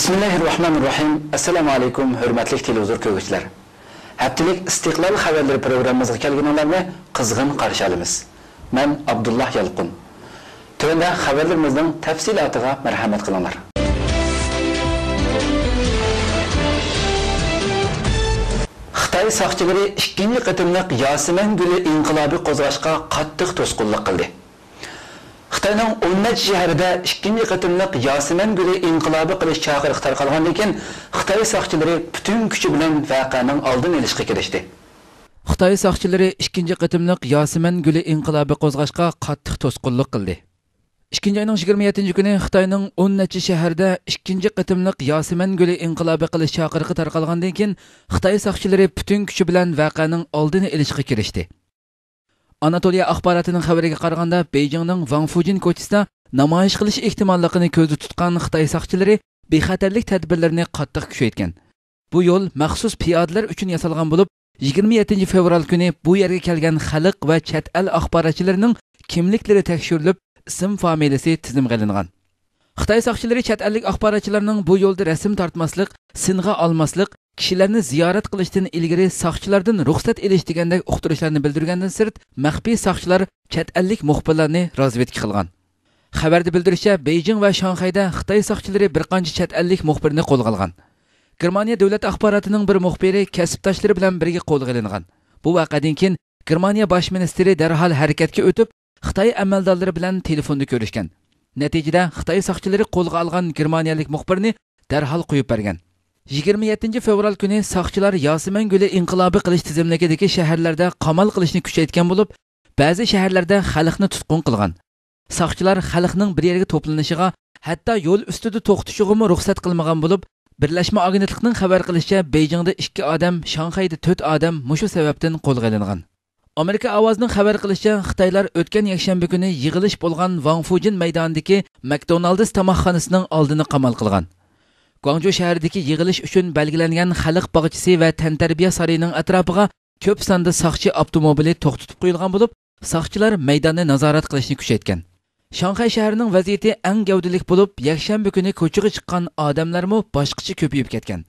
Bismillahirrahmanirrahim. Assalamu alaykum, hurmatli televizor ko'ruvchilar. Haftalik istiqlol xabarlari programmamizga kelganlarni qizg'in qarshi olamiz. Men Abdullah Yalqun. Tövəndə xəbərlərimizin təfsilatıga mərhəmət qılınlar. Xitay saqçıları ikinci qıtımlıq Yasemen Gülü inqilabi qozğaşqa qattiq to'sqinlik qildi. Xitayning 10 shahrida ikinci qıtımlıq Yasemen Gülü inqilabi qilish chaqiriq tarqalgandan keyin Xitay saqçıları bütün kuchi bilan voqeaning oldini olishga kirishdi. Xitay saqçıları ikinci qıtımlıq Yasemen Gülü inqilabi qozğaşqa qattiq to'sqinlik qildi. 2 ayning 27 kuni Xitoyning 10 shahrida ikkinchi qitimliq Yasemen Gülü inqilobi qilish chaqiriqi tarqalgandan keyin Xitoy saqchilari butun kuchi bilan voqeaning oldini olishga kirishdi. Anatoliya axborotining xabariga qaraganda Beijingning Wang Fujin ko'chasida namoyish qilish ehtimolligini ko'zda tutgan Xitoy saqchilari bexatarlik tadbirlarini qattiq kuchaytirgan. Bu yo'l maxsus piyodalar uchun yasalgan bo'lib, 27 fevral kuni bu yerga kelgan xalq va chet el axborotchilarining kimliklari tekshirilib, ism familiyasi tizimga olingan. Xitoy saqchilari chet ellik axborotchilarning bu yo'lda rasm tortmaslik, singa olmaslik, kishilarni ziyorat qilishdan ilgari saqchilardan ruxsat olish degandek uqtirishlarni bildirgandan sirt, maxfiy saqchilar chet ellik muxbirlarni razvedka qilgan. Xabarda bildirishicha, Beijing va Shanxayda Xitoy saqchilari bir qancha chet ellik muxbirni qo'lga olgan. Germaniya davlat axborotining bir muxbiri kasbdoshlari bilan birga qo'lga olingan. Bu voqeadan keyin Germaniya bosh ministri darhol harakatga o'tib, Xitoy amaldorlari bilan telefonda ko'rishgan. Natijada Xitoy saqchilari qo'lga olgan germaniyalik muxbirni darhol qo'yib bergan. 27 fevral kuni saqchilar Yasemen Gülü inqilobi qilish tizimligidagi shaharlarda qamal qilishni kuchaytirgan bo'lib, ba'zi shaharlarda xalqni tutqun qilgan. Saqchilar xalqning bir yerga to'planishiga, hatto yo'l ustida to'xtashiga ruxsat qilmagan bo'lib, Birlashma agentlikning xabar qilishicha, Beijingda 2 odam, Shanxayda 4 odam mushu sababdan qo'lga olingan. Amerika ovozining xabar qilishicha, Xitoylar o'tgan yakshanba kuni yig'ilish bo'lgan Wang Fujin maydonidagi McDonald's tomoqxonasining oldini qamal qilgan. Guangzhou shahridagi yig'ilish uchun belgilangan xalq bog'chisi va tantarbiya saroyining atrofiga ko'p sonda saqchi avtomobili to'xtatib qo'yilgan bo'lib, saqchilar maydonni nazorat qilishni kuchaytgan. Shanxay shahrining vaziyati eng gavdalik bo'lib, yakshanba kuni ko'chaga chiqqan odamlarmi boshqacha ko'payib ketgan.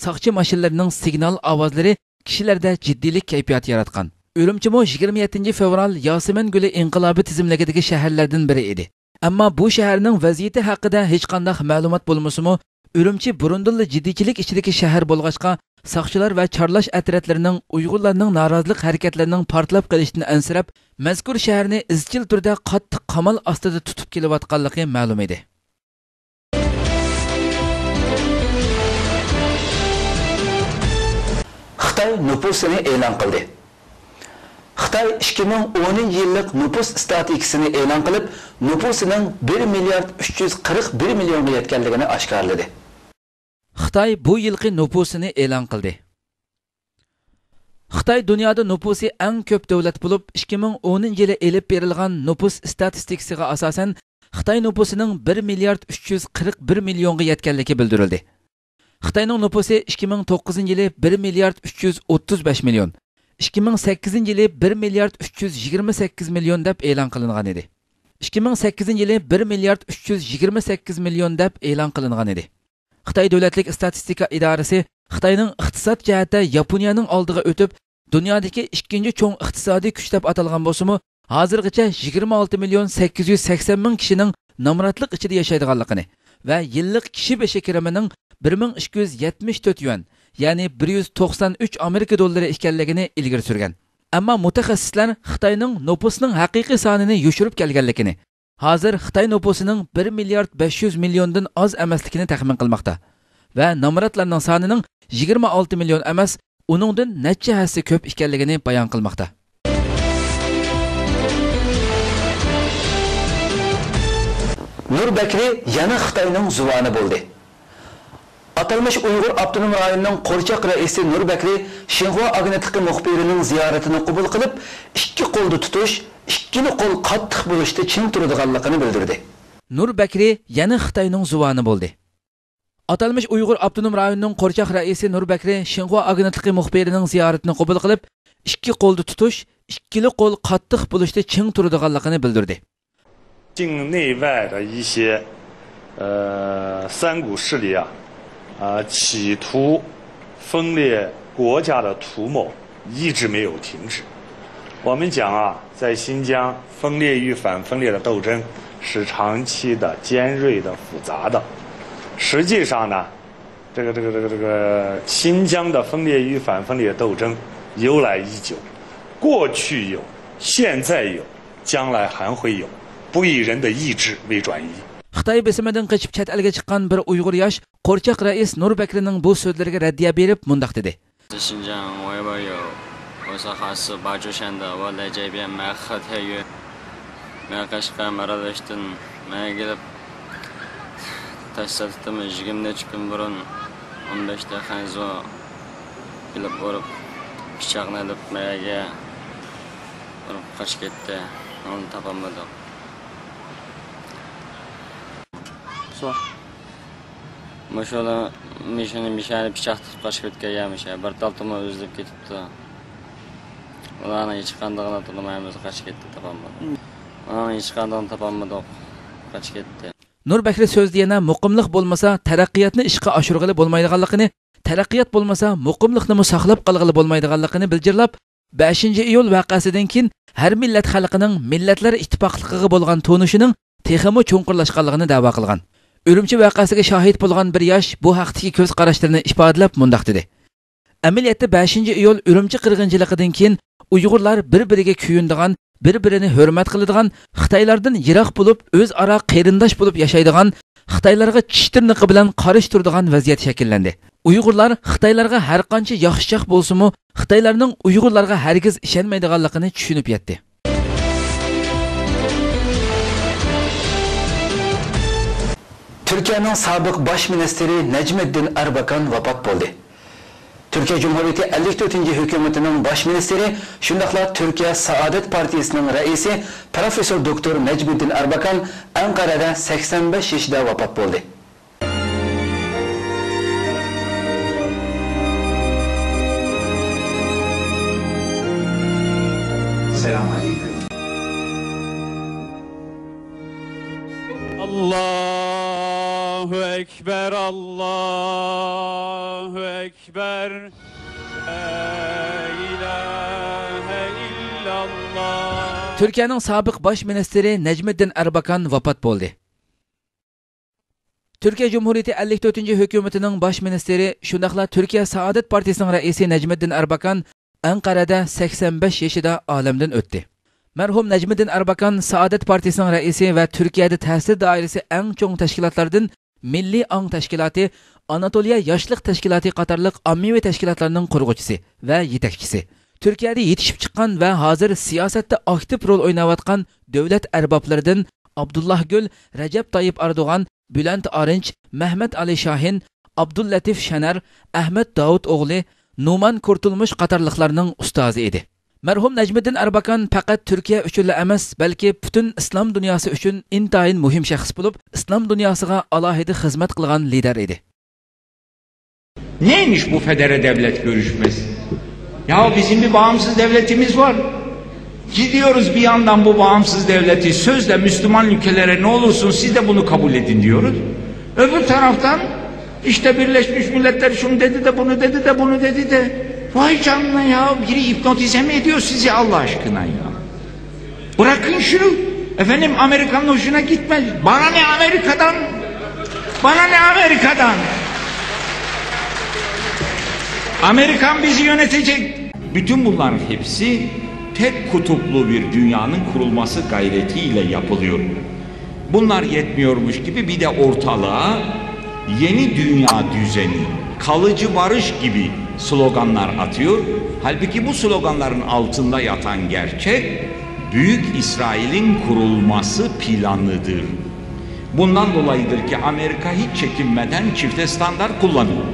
Saqchi mashinalarining signal ovozlari kishilarda jiddiylik kayfiyati yaratgan. Urumchimi 27 fevral Yasemen Gülü inqilobi tizimligidagi shaharlardan biri edi. Ammo bu shaharning vaziyati haqida hech qanday ma'lumot bo'lmasa-mu, Urumchi burundilla jiddiychilik ichidagi shahar bo'lg'achqa, saqchilar va charlash atratlarining Uyg'urlarning norozilik harakatlarining portlab qolishidan ansirab, mazkur shaharni izchil turda qattiq qamal ostida tutib kelayotganligi ma'lum edi. Xitoy nüfusini e'lon qildi. Xitoy 2010 yillik nüfus statistikasini e'lon qilib, nüfusining 1 milliard 341 millionga yetganligini oshkorladi. Xitoy bu yilgi nüfusini e'lon qildi. Xitoy dunyoda nüfusi eng ko'p davlat bo'lib, 2010 yili elib berilgan nüfus statistikasiga asosan Xitoy nüfusining 1 milliard 341 millionga yetganligi bildirildi. Xitoyning nüfusi 2009 yili 1 milliard 335 million. 2008 yili 1 milliard 328 million deb e'lon qilingan edi. 2008 yili 1 milliard 328 million deb e'lon qilingan edi. Xitoy davlatlik statistika idorasi Xitoyning iqtisod jihatda Yaponiyaning oldiga o'tib, dunyodagi ikkinchi cho'ng iqtisodiy kuch deb atalgan bo'lsa-mu, hozirgacha 26 million 880 ming kishining nomrodlik ichida yashaydiganligini va yillik kishi beshi kirimining 1274 yuan, ya'ni 193 Amerika dollari ekanligini ilgari surgan. Ammo mutaxassislar Xitoyning nüfusining haqiqiy sonini yoshirib kelganligini, hozir Xitoy nüfusining 1 milliard 500 milliondan oz emasligini taxmin qilmoqda va nomrodlarning sonining 26 million emas, uningdan necha hassa ko'p ekanligini bayon qilmoqda. Nur Bekri yana Xitoyning zuvoni bo'ldi. Atalmış Uyghur Abdunum rayonunun Qorchaq raisi Nur Bekri Xinhua agentligi muxbirining ziyoratini qabul qilib, ikki qo'lda tutish, ikkini qo'l qattiq bo'lishda ching turadiganligini bildirdi. Nur Bekri yana Xitoyning zuvoni bo'ldi. Atalmış Uyghur Abdunum rayonunun Qorchaq raisi Nur Bekri Xinhua agentligi muxbirining ziyoratini qabul qilib, ikki qo'lda tutish, ikkili qo'l qattiq bo'lishda ching turadiganligini bildirdi. 境内外的一些三股势力企图分裂国家的图谋一直没有停止。我们讲在新疆分裂与反分裂的斗争是长期的、尖锐的、复杂的。实际上呢，这个新疆的分裂与反分裂斗争由来已久，过去有，现在有，将来还会有。 不以人的意志为转移。 Xitoy besimidan qochib chet elga chiqqan bir Uyg'ur yosh Qorchaq rais Nur Bekrining bu so'zlariga raddiya berib mundaq dedi. 新疆我也有，我是哈市巴珠县的，我来这边买核太原，买Qashqar Maralashdan kelib tassaddim 20 necha kun burun 15 ta xanzo kelib borib pichoqni olib mayaga urib qochib ketdi. Onu topolmadim. Maşallah, mişani pichoq tutib qochib ketganmish. Bir taltimi o'zlab ketibdi. Ularning hech qanday bilmaymiz, qochib ketdi, topolmadim. Ularning hech qanday topolmadik, qochib ketdi. Nur Bekri so'zda yana muqimlik bo'lmasa, taraqqiyotni ishga oshirg'ili bo'lmaydiganligini, taraqqiyot bo'lmasa, muqimlikni saqlab qolg'ili bo'lmaydiganligini bildirlab, 5-iyul voqeasidan keyin har millat xalqining millatlar ittifoqligiga bo'lgan to'nishining texmi cho'nqirlashganligini da'vo qilgan. Urumchi voqeasiga shohid bo'lgan bir yosh bu haqdagi ko'z qarashlarini ifodalab mundaq dedi. Amaliyotda 5-iyul Urumchi qirg'inchiligidan keyin Uyg'urlar bir-biriga kuyundigan, bir-birini hurmat qiladigan, Xitoylardan yiroq bo'lib, o'zaro qarindosh bo'lib yashaydigan, Xitoylarga tish tirnoqi bilan qarish turadigan vaziyat shakllandi. Uyg'urlar Xitoylarga har qancha yaxshichoq bo'lsa-mu, Xitoylarning Uyg'urlarga hargiz ishonmaydiganligini tushunib yetdi. Türkiye'nin sabiq baş ministri Necmettin Erbakan vafot bo'ldi. Türkiye Cumhuriyeti 54. hükümetinin baş ministri, şundaqla Türkiye Saadet Partisi'nin reisi Profesör Doktor Necmettin Erbakan Ankara'da 85 yaşında vafot bo'ldi. Selamünaleyküm. Allahu Ekber, Allahu Ekber, La ilahe illallah. Türkiye'nin sabiq baş ministri Necmettin Erbakan vafot bo'ldi. Türkiye Cumhuriyeti 54. hükümetinin baş ministri, şundaqla Türkiye Saadet Partisi'nin reisi Necmettin Erbakan Ankara'da 85 yaşında alemden öttü. Merhum Necmettin Erbakan Saadet Partisi'nin reisi ve Türkiye'de tesir dairesi en çoğun teşkilatlardan Milli Ang Teşkilatı, Anatoliya Yaşlık Teşkilatı qatarlıq ammivi teşkilatlarının kurgucusu ve yetekçisi. Türkiye'de yetişip çıkan ve hazır siyasette aktif rol oynayatkan devlet erbaplarından Abdullah Gül, Recep Tayyip Erdoğan, Bülent Arınç, Mehmet Ali Şahin, Abdüllatif Şener, Ahmet Davutoğlu, Numan Kurtulmuş qatarlıqlarının ustazı idi. Merhum Necmettin Erbakan faqat Türkiye üçün emas, balki bütün İslam dünyası üçün intayin muhim şəxs bo'lib, İslam dünyasına alahidi xizmat qilgan lider idi. Neymiş bu federe devlet görüşmesi? Ya bizim bir bağımsız devletimiz var. Gidiyoruz bir yandan bu bağımsız devleti sözle Müslüman ülkelere ne olursun siz de bunu kabul edin diyoruz. Öbür taraftan işte Birleşmiş Milletler şunu dedi de bunu dedi de bunu dedi de. Vay canına ya, biri hipnotize mi ediyor sizi Allah aşkına ya? Bırakın şunu. Efendim Amerika'nın hoşuna gitmez. Bana ne Amerika'dan? Bana ne Amerika'dan? Amerikan bizi yönetecek. Bütün bunların hepsi tek kutuplu bir dünyanın kurulması gayretiyle yapılıyor. Bunlar yetmiyormuş gibi bir de ortalığa yeni dünya düzeni, kalıcı barış gibi sloganlar atıyor. Halbuki bu sloganların altında yatan gerçek Büyük İsrail'in kurulması planıdır. Bundan dolayıdır ki Amerika hiç çekinmeden çifte standart kullanıyor.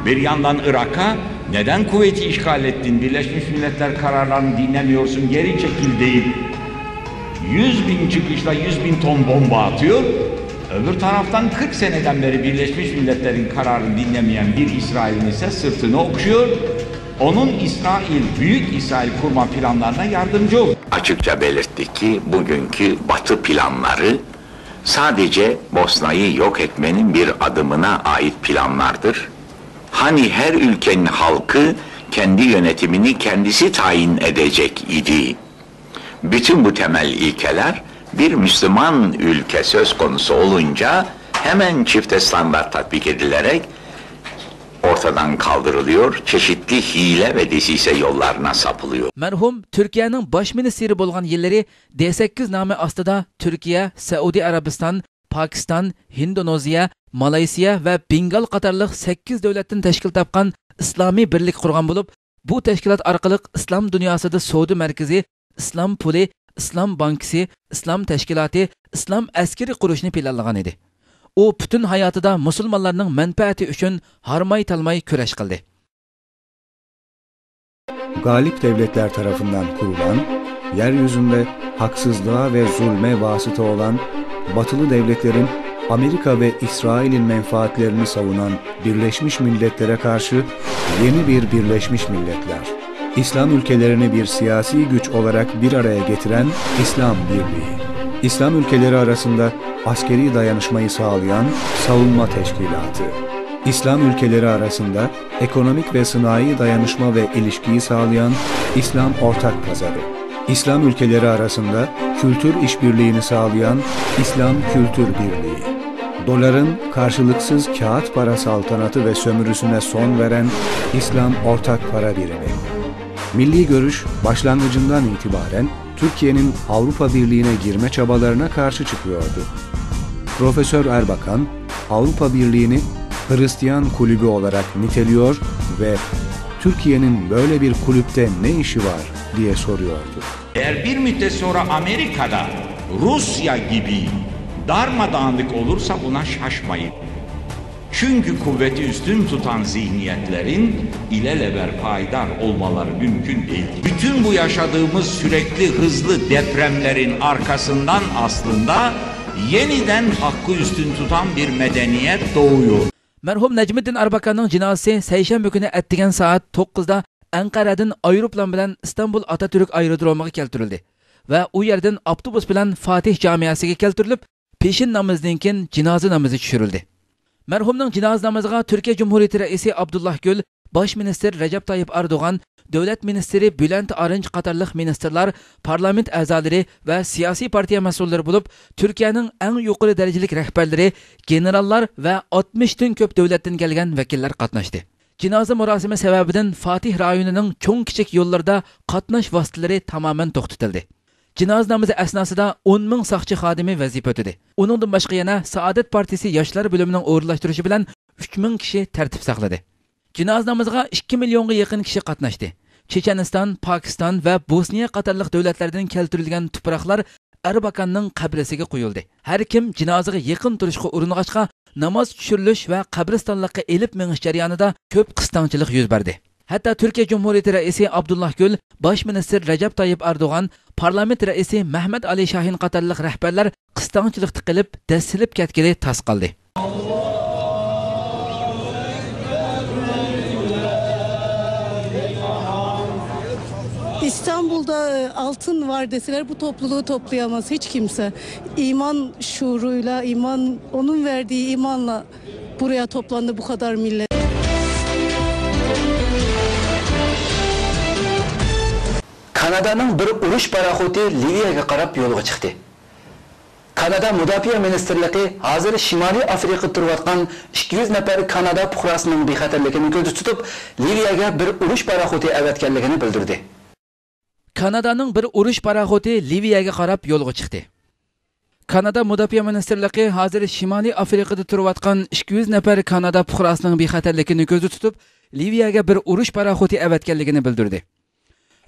Bir yandan Irak'a neden kuvveti işgal ettin, Birleşmiş Milletler kararlarını dinlemiyorsun, geri çekil deyip 100.000 çıkışla 100.000 ton bomba atıyor. Öbür taraftan 40 seneden beri Birleşmiş Milletler'in kararını dinlemeyen bir İsrail'in ise sırtını okşuyor. Onun Büyük İsrail kurma planlarına yardımcı olur. Açıkça belirtti ki bugünkü Batı planları sadece Bosna'yı yok etmenin bir adımına ait planlardır. Hani her ülkenin halkı kendi yönetimini kendisi tayin edecek idi. Bütün bu temel ilkeler bir Müslüman ülke söz konusu olunca hemen çifte standart tatbik edilerek ortadan kaldırılıyor, çeşitli hile ve desise yollarına sapılıyor. Merhum Türkiye'nin baş ministeri bolgan yilleri D8 namı astıda Türkiye, Saudi Arabistan, Pakistan, Hindoneziya, Malaysiya ve Bengal qatarlıq 8 devletten teşkil tapqan İslami birlik qurgan bulup, bu teşkilat arqalıq İslam dünyasıda Saudi merkezi, İslam puli, İslam bankisi, İslam teşkilatı, İslam askeri quruşni planlagan edi. O bütün hayatida musulmonlarning manfaati uchun harmay-talmay kurash qildi. Galip devletler tarafından kurulan, yeryüzünde haksızlığa ve zulme vasıta olan batılı devletlerin Amerika ve İsrail'in menfaatlerini savunan Birleşmiş Milletler'e karşı yeni bir Birleşmiş Milletler, İslam ülkelerini bir siyasi güç olarak bir araya getiren İslam Birliği, İslam ülkeleri arasında askeri dayanışmayı sağlayan Savunma Teşkilatı, İslam ülkeleri arasında ekonomik ve sanayi dayanışma ve ilişkiyi sağlayan İslam Ortak Pazarı, İslam ülkeleri arasında kültür işbirliğini sağlayan İslam Kültür Birliği, doların karşılıksız kağıt para saltanatı ve sömürüsüne son veren İslam Ortak Para Birimi. Milli görüş başlangıcından itibaren Türkiye'nin Avrupa Birliği'ne girme çabalarına karşı çıkıyordu. Profesör Erbakan, Avrupa Birliği'ni Hristiyan kulübü olarak niteliyor ve Türkiye'nin böyle bir kulüpte ne işi var diye soruyordu. Eğer bir müddet sonra Amerika'da Rusya gibi darmadağınık olursa buna şaşmayın. Çünkü kuvveti üstün tutan zihniyetlerin ilelebet payidar olmaları mümkün değil. Bütün bu yaşadığımız sürekli hızlı depremlerin arkasından aslında yeniden hakkı üstün tutan bir medeniyet doğuyor. Merhum Necmiddin Erbakan'ın cinazesi seyşembe günü ettigen saat 9'da Ankara'dan aeroplan bilen İstanbul Atatürk aerodromuga keltirildi ve o yerden avtobus bilen Fatih Camiasiga keltirilip peşin namazdan keyin cinaza namazı düşürüldü. Merhumning jinoza namoziga Türkiye Cumhuriyeti Reisi Abdullah Gül, Baş Minister Recep Tayyip Erdoğan, Devlet Ministeri Bülent Arınç qatarlıq ministerlar, parlament a'zolari ve siyasi partiya mas'ullari bulup, Türkiye'nin en yuqori derecelik rehberleri, generallar ve 60'dan köp devletten gelgen vekiller qatnaşdı. Jinoza murosimi sebebinden Fatih rayonining cho'ng kichik yo'llarida qatnash vositalari tamamen to'xtatildi. Jinoza namozi asnosida 10.000 saqchi xodimi vazifa o'tadi. Uningdan boshqa yana Saadet Partisi yoshlar bo'limining o'rinlashtirishi bilan 3.000 kishi tartib saqladi. Jinoza namoziga 2 millionga yaqin kishi qatnashdi. Checheniston, Pokiston va Bosniya qatorliq davlatlardan keltirilgan tuproqlar Erbakanning qabrisiga qo'yildi. Har kim jinozaga yaqin turishga uring'achqa namoz tushirilish va qabristonlikqa elib minish jarayonida ko'p qistonchilik yuz berdi. Hatta Türkiye Cumhuriyeti Reisi Abdullah Gül, Baş Minister Recep Tayyip Erdoğan, Parlament Reisi Mehmet Ali Şahin qatorliq rahbarlar qistonchilikda qilib, dastilib ketgili tas qildi. İstanbul'da altın var deseler bu topluluğu toplayamaz hiç kimse. İman şuuruyla, onun verdiği imanla buraya toplandı bu kadar millet. Kanada'nın bir uruş paraxoti Liviyaga qarab yo'lga chiqdi. Kanada Mudofaa Ministerligi hozir Shimoliy Afrikada turayotgan 200 nafar Kanada fuqarosining bexatarligini ko'zda tutib, Liviyaga bir urush paraxoti avatganligini bildirdi. Kanada'nın bir urush paraxoti Liviyaga qarab yo'lga chiqdi. Kanada Mudofaa Ministerligi hozir Shimoliy Afrikada turayotgan 200 nafar Kanada fuqarosining bexatarligini ko'zda tutib, Liviyaga bir urush paraxoti avatganligini bildirdi.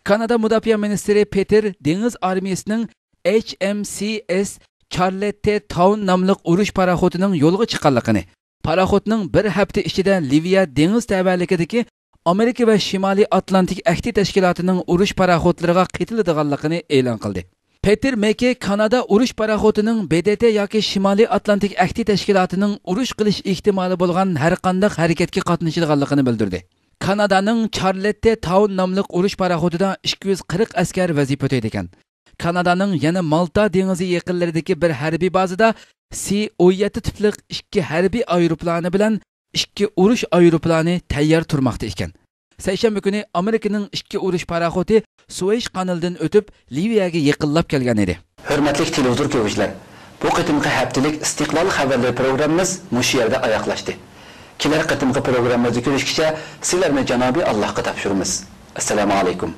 Kanada Mudofaa Ministeri Peter Dengiz Armiyasining HMCS Charlotte Town nomli urush paraxotining yo'lga chiqqanligini, paraxotning bir hafta ichida Liviya dengiz tabarlikidagi Amerika va Shimoliy Atlantik ahdi tashkilotining urush paraxotlariga qitiladiganligini e'lon qildi. Peter Mackey Kanada urush paraxotining BDT yoki Shimoliy Atlantik ahdi tashkilotining urush qilish ehtimoli bo'lgan har qanday harakatga qatnashadiganligini bildirdi. Kanadaning Charlotte Town nomli urush paraxotida 240 askar vazifa o'taydi ekan. Kanadaning yana Malta dengizi yaqinlaridagi bir harbiy bazada C-17 tipli 2 harbiy aeroplani bilan 2 urush aeroplani tayyor turmoqda ekan. Seshanba kuni Amerikaning 2 urush paraxoti Suez kanalidan o'tib Liviyaga yaqinlab kelgan edi. Hurmatli televizor ko'ruvchilar, bu qitimqi haftalik Istiqlol xabarlari programmamiz mush yerda oyoqlashdi. Kelar qitimqi programmamizda ko'rishguncha sizlarni Janobi Allohga topshiramiz. Assalomu alaykum.